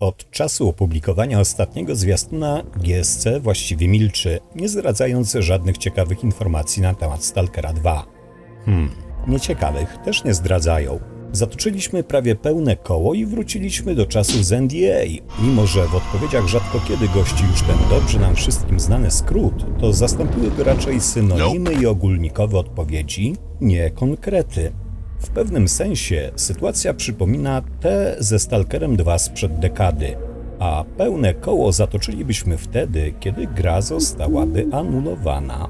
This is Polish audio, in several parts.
Od czasu opublikowania ostatniego zwiastuna GSC właściwie milczy, nie zdradzając żadnych ciekawych informacji na temat Stalkera 2. Nieciekawych też nie zdradzają. Zatoczyliśmy prawie pełne koło i wróciliśmy do czasów z NDA. Mimo że w odpowiedziach rzadko kiedy gości już ten dobrze nam wszystkim znany skrót, to zastąpiły go raczej synonimy i ogólnikowe odpowiedzi, nie konkrety. W pewnym sensie sytuacja przypomina tę ze Stalkerem 2 sprzed dekady, a pełne koło zatoczylibyśmy wtedy, kiedy gra zostałaby anulowana.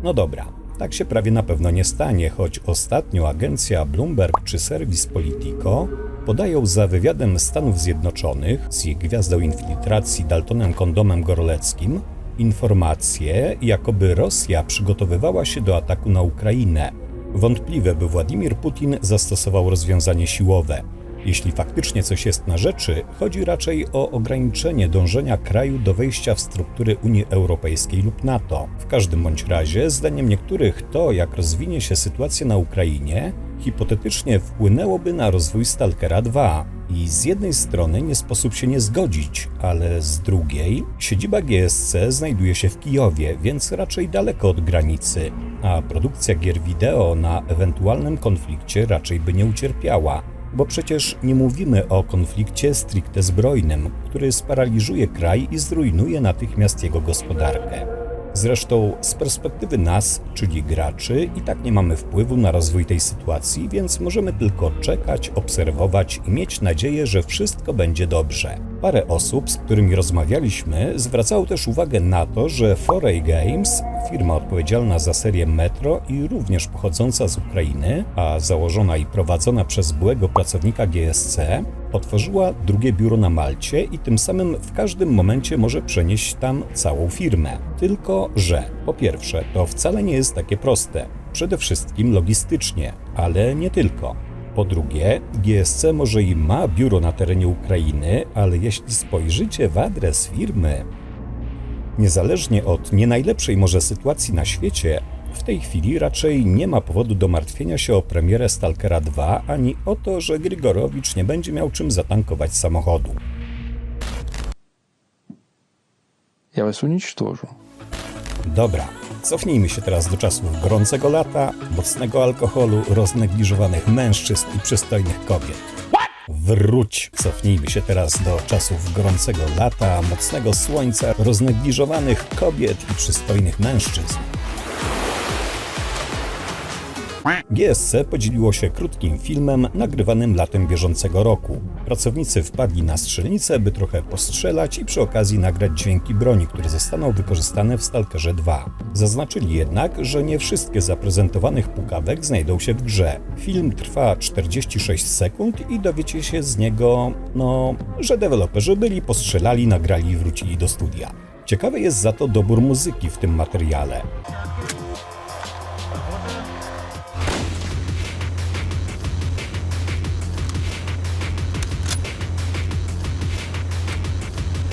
No dobra, tak się prawie na pewno nie stanie, choć ostatnio agencja Bloomberg czy serwis Politico podają za wywiadem Stanów Zjednoczonych z ich gwiazdą infiltracji Daltonem Kondomem Gorleckim informacje, jakoby Rosja przygotowywała się do ataku na Ukrainę. Wątpliwe, by Władimir Putin zastosował rozwiązanie siłowe. Jeśli faktycznie coś jest na rzeczy, chodzi raczej o ograniczenie dążenia kraju do wejścia w struktury Unii Europejskiej lub NATO. W każdym bądź razie, zdaniem niektórych, to, jak rozwinie się sytuacja na Ukrainie, hipotetycznie wpłynęłoby na rozwój Stalkera 2. I z jednej strony nie sposób się nie zgodzić, ale z drugiej siedziba GSC znajduje się w Kijowie, więc raczej daleko od granicy, a produkcja gier wideo na ewentualnym konflikcie raczej by nie ucierpiała. Bo przecież nie mówimy o konflikcie stricte zbrojnym, który sparaliżuje kraj i zrujnuje natychmiast jego gospodarkę. Zresztą z perspektywy nas, czyli graczy, i tak nie mamy wpływu na rozwój tej sytuacji, więc możemy tylko czekać, obserwować i mieć nadzieję, że wszystko będzie dobrze. Parę osób, z którymi rozmawialiśmy, zwracało też uwagę na to, że 4A Games, firma odpowiedzialna za serię Metro i również pochodząca z Ukrainy, a założona i prowadzona przez byłego pracownika GSC, otworzyła drugie biuro na Malcie i tym samym w każdym momencie może przenieść tam całą firmę. Tylko że, po pierwsze, to wcale nie jest takie proste. Przede wszystkim logistycznie, ale nie tylko. Po drugie, GSC może i ma biuro na terenie Ukrainy, ale jeśli spojrzycie w adres firmy, niezależnie od nie najlepszej może sytuacji na świecie, w tej chwili raczej nie ma powodu do martwienia się o premierę Stalkera 2, ani o to, że Grigorowicz nie będzie miał czym zatankować samochodu. Ja was уничтожу. Dobra, cofnijmy się teraz do czasów gorącego lata, mocnego alkoholu, roznegliżowanych mężczyzn i przystojnych kobiet. Cofnijmy się teraz do czasów gorącego lata, mocnego słońca, roznegliżowanych kobiet i przystojnych mężczyzn. GSC podzieliło się krótkim filmem nagrywanym latem bieżącego roku. Pracownicy wpadli na strzelnicę, by trochę postrzelać i przy okazji nagrać dźwięki broni, które zostaną wykorzystane w Stalkerze 2. Zaznaczyli jednak, że nie wszystkie z zaprezentowanych pukawek znajdą się w grze. Film trwa 46 sekund i dowiecie się z niego, że deweloperzy byli, postrzelali, nagrali i wrócili do studia. Ciekawy jest za to dobór muzyki w tym materiale.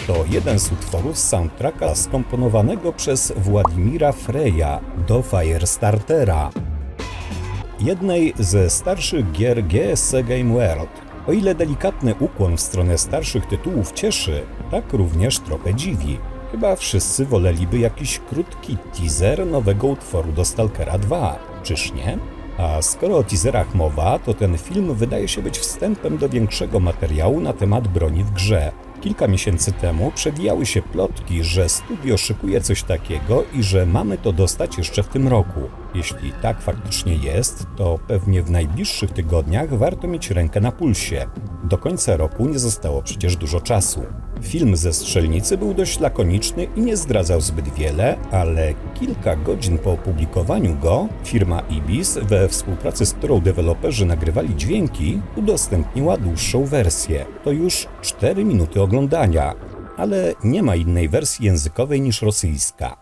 To jeden z utworów z soundtracka skomponowanego przez Władimira Freya do Firestartera, jednej ze starszych gier GSC Game World. O ile delikatny ukłon w stronę starszych tytułów cieszy, tak również trochę dziwi. Chyba wszyscy woleliby jakiś krótki teaser nowego utworu do Stalkera 2, czyż nie? A skoro o teaserach mowa, to ten film wydaje się być wstępem do większego materiału na temat broni w grze. Kilka miesięcy temu przewijały się plotki, że studio szykuje coś takiego i że mamy to dostać jeszcze w tym roku. Jeśli tak faktycznie jest, to pewnie w najbliższych tygodniach warto mieć rękę na pulsie. Do końca roku nie zostało przecież dużo czasu. Film ze strzelnicy był dość lakoniczny i nie zdradzał zbyt wiele, ale kilka godzin po opublikowaniu go firma Ibis, we współpracy z którą deweloperzy nagrywali dźwięki, udostępniła dłuższą wersję. To już 4 minuty oglądania, ale nie ma innej wersji językowej niż rosyjska.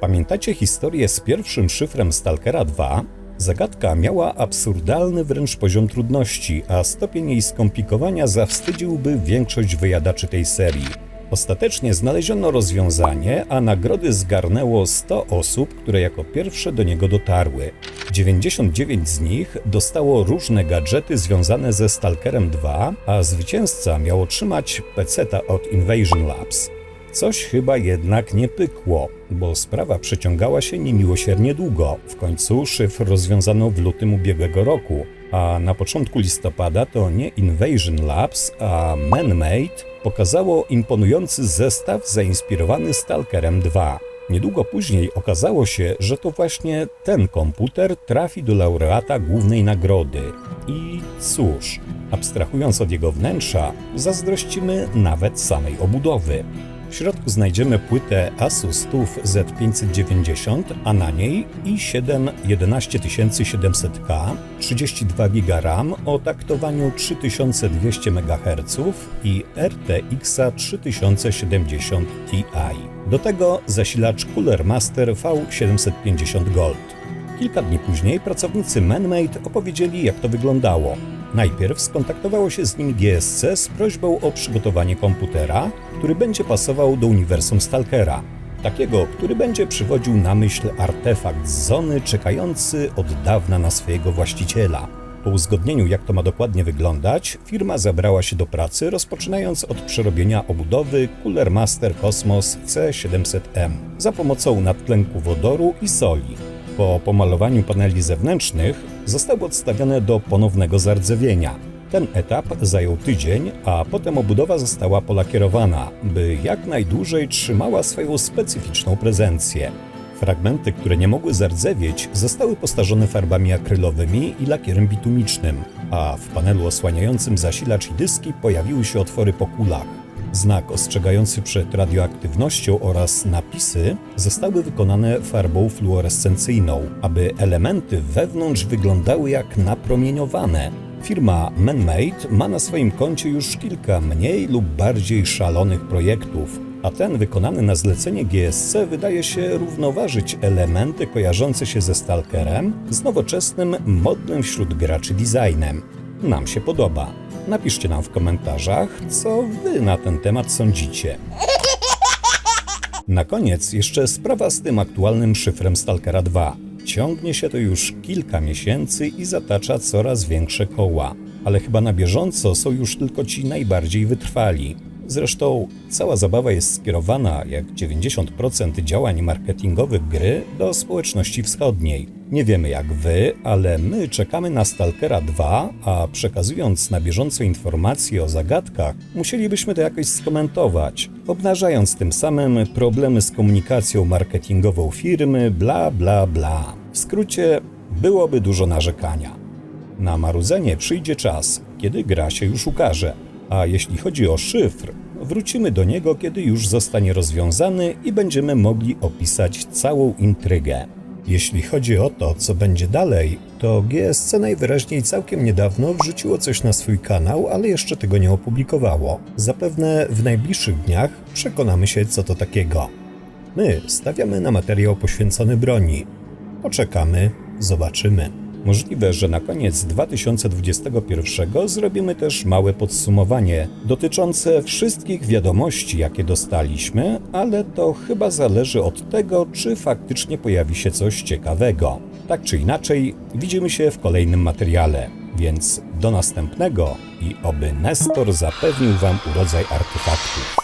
Pamiętacie historię z pierwszym szyfrem Stalkera 2? Zagadka miała absurdalny wręcz poziom trudności, a stopień jej skomplikowania zawstydziłby większość wyjadaczy tej serii. Ostatecznie znaleziono rozwiązanie, a nagrody zgarnęło 100 osób, które jako pierwsze do niego dotarły. 99 z nich dostało różne gadżety związane ze Stalkerem 2, a zwycięzca miał otrzymać peceta od Invasion Labs. Coś chyba jednak nie pykło, bo sprawa przeciągała się niemiłosiernie długo. W końcu szyfr rozwiązano w lutym ubiegłego roku, a na początku listopada to nie Invasion Labs, a Manmade pokazało imponujący zestaw zainspirowany Stalkerem 2. Niedługo później okazało się, że to właśnie ten komputer trafi do laureata głównej nagrody. I cóż, abstrahując od jego wnętrza, zazdrościmy nawet samej obudowy. W środku znajdziemy płytę Asus TUF Z590, a na niej i7 11700K, 32 GB RAM o taktowaniu 3200 MHz i RTX 3070 Ti. Do tego zasilacz Cooler Master V750 Gold. Kilka dni później pracownicy Manmade opowiedzieli, jak to wyglądało. Najpierw skontaktowało się z nim GSC z prośbą o przygotowanie komputera, który będzie pasował do uniwersum Stalkera. Takiego, który będzie przywodził na myśl artefakt z Zony czekający od dawna na swojego właściciela. Po uzgodnieniu, jak to ma dokładnie wyglądać, firma zabrała się do pracy, rozpoczynając od przerobienia obudowy Cooler Master Cosmos C700M za pomocą nadtlenku wodoru i soli. Po pomalowaniu paneli zewnętrznych zostały odstawione do ponownego zardzewienia. Ten etap zajął tydzień, a potem obudowa została polakierowana, by jak najdłużej trzymała swoją specyficzną prezencję. Fragmenty, które nie mogły zardzewieć, zostały postarzone farbami akrylowymi i lakierem bitumicznym, a w panelu osłaniającym zasilacz i dyski pojawiły się otwory po kulach. Znak ostrzegający przed radioaktywnością oraz napisy zostały wykonane farbą fluorescencyjną, aby elementy wewnątrz wyglądały jak napromieniowane. Firma Manmade ma na swoim koncie już kilka mniej lub bardziej szalonych projektów, a ten wykonany na zlecenie GSC wydaje się równoważyć elementy kojarzące się ze Stalkerem z nowoczesnym, modnym wśród graczy designem. Nam się podoba. Napiszcie nam w komentarzach, co wy na ten temat sądzicie. Na koniec jeszcze sprawa z tym aktualnym szyfrem Stalkera 2. Ciągnie się to już kilka miesięcy i zatacza coraz większe koła. Ale chyba na bieżąco są już tylko ci najbardziej wytrwali. Zresztą cała zabawa jest skierowana, jak 90% działań marketingowych gry, do społeczności wschodniej. Nie wiemy jak wy, ale my czekamy na Stalkera 2, a przekazując na bieżąco informacje o zagadkach, musielibyśmy to jakoś skomentować, obnażając tym samym problemy z komunikacją marketingową firmy, bla bla bla. W skrócie, byłoby dużo narzekania. Na marudzenie przyjdzie czas, kiedy gra się już ukaże. A jeśli chodzi o szyfr, wrócimy do niego, kiedy już zostanie rozwiązany i będziemy mogli opisać całą intrygę. Jeśli chodzi o to, co będzie dalej, to GSC najwyraźniej całkiem niedawno wrzuciło coś na swój kanał, ale jeszcze tego nie opublikowało. Zapewne w najbliższych dniach przekonamy się, co to takiego. My stawiamy na materiał poświęcony broni. Poczekamy, zobaczymy. Możliwe, że na koniec 2021 zrobimy też małe podsumowanie dotyczące wszystkich wiadomości, jakie dostaliśmy, ale to chyba zależy od tego, czy faktycznie pojawi się coś ciekawego. Tak czy inaczej, widzimy się w kolejnym materiale, więc do następnego i oby Nestor zapewnił wam urodzaj artefaktów.